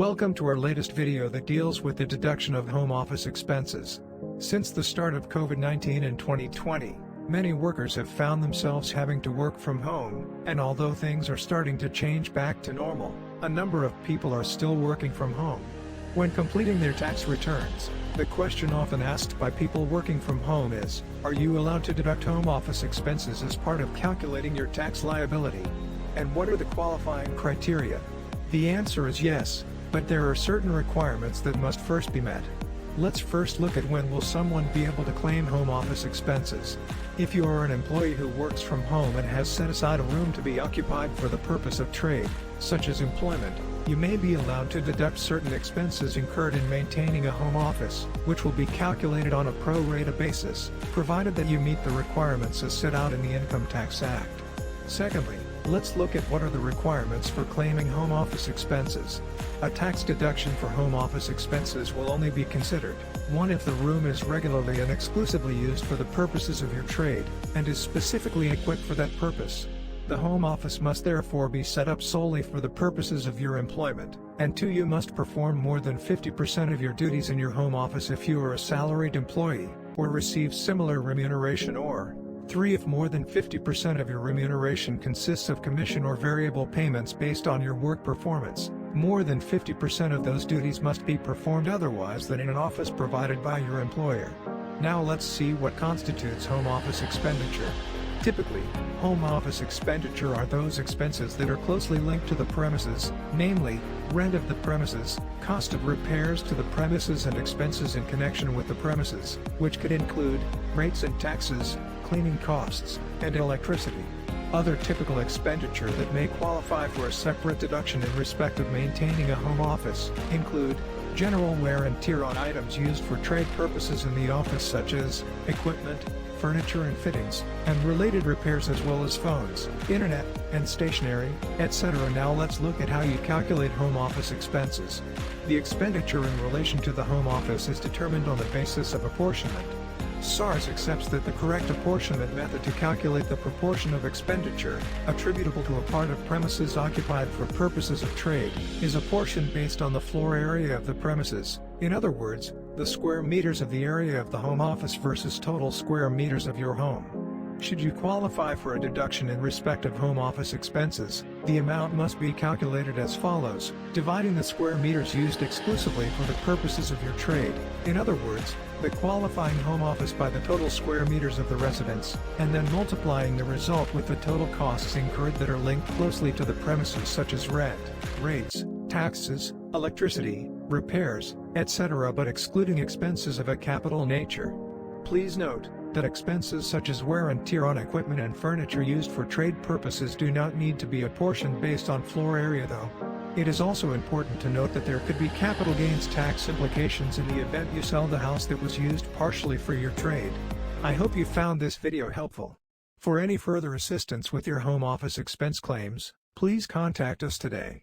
Welcome to our latest video that deals with the deduction of home office expenses. Since the start of COVID-19 in 2020, many workers have found themselves having to work from home, and although things are starting to change back to normal, a number of people are still working from home. When completing their tax returns, the question often asked by people working from home is, are you allowed to deduct home office expenses as part of calculating your tax liability? And what are the qualifying criteria? The answer is yes, but there are certain requirements that must first be met. Let's first look at when will someone be able to claim home office expenses. If you are an employee who works from home and has set aside a room to be occupied for the purpose of trade, such as employment, you may be allowed to deduct certain expenses incurred in maintaining a home office, which will be calculated on a pro rata basis, provided that you meet the requirements as set out in the Income Tax Act. Secondly, let's look at what are the requirements for claiming home office expenses. A tax deduction for home office expenses will only be considered, 1. If the room is regularly and exclusively used for the purposes of your trade, and is specifically equipped for that purpose. The home office must therefore be set up solely for the purposes of your employment, and 2. You must perform more than 50% of your duties in your home office if you are a salaried employee, or receive similar remuneration, or 3. If more than 50% of your remuneration consists of commission or variable payments based on your work performance, more than 50% of those duties must be performed otherwise than in an office provided by your employer. Now let's see what constitutes home office expenditure. Typically, home office expenditure are those expenses that are closely linked to the premises, namely, rent of the premises, cost of repairs to the premises and expenses in connection with the premises, which could include rates and taxes, cleaning costs, and electricity. Other typical expenditure that may qualify for a separate deduction in respect of maintaining a home office include general wear and tear on items used for trade purposes in the office, such as equipment, furniture and fittings, and related repairs, as well as phones, internet, and stationery, etc. Now let's look at how you calculate home office expenses. The expenditure in relation to the home office is determined on the basis of apportionment. SARS accepts that the correct apportionment method to calculate the proportion of expenditure attributable to a part of premises occupied for purposes of trade is apportioned based on the floor area of the premises, in other words, the square meters of the area of the home office versus total square meters of your home. Should you qualify for a deduction in respect of home office expenses, the amount must be calculated as follows, dividing the square meters used exclusively for the purposes of your trade, in other words, the qualifying home office, by the total square meters of the residence, and then multiplying the result with the total costs incurred that are linked closely to the premises, such as rent, rates, taxes, electricity, repairs, etc., but excluding expenses of a capital nature. Please note that expenses such as wear and tear on equipment and furniture used for trade purposes do not need to be apportioned based on floor area, though. It is also important to note that there could be capital gains tax implications in the event you sell the house that was used partially for your trade. I hope you found this video helpful. For any further assistance with your home office expense claims, please contact us today.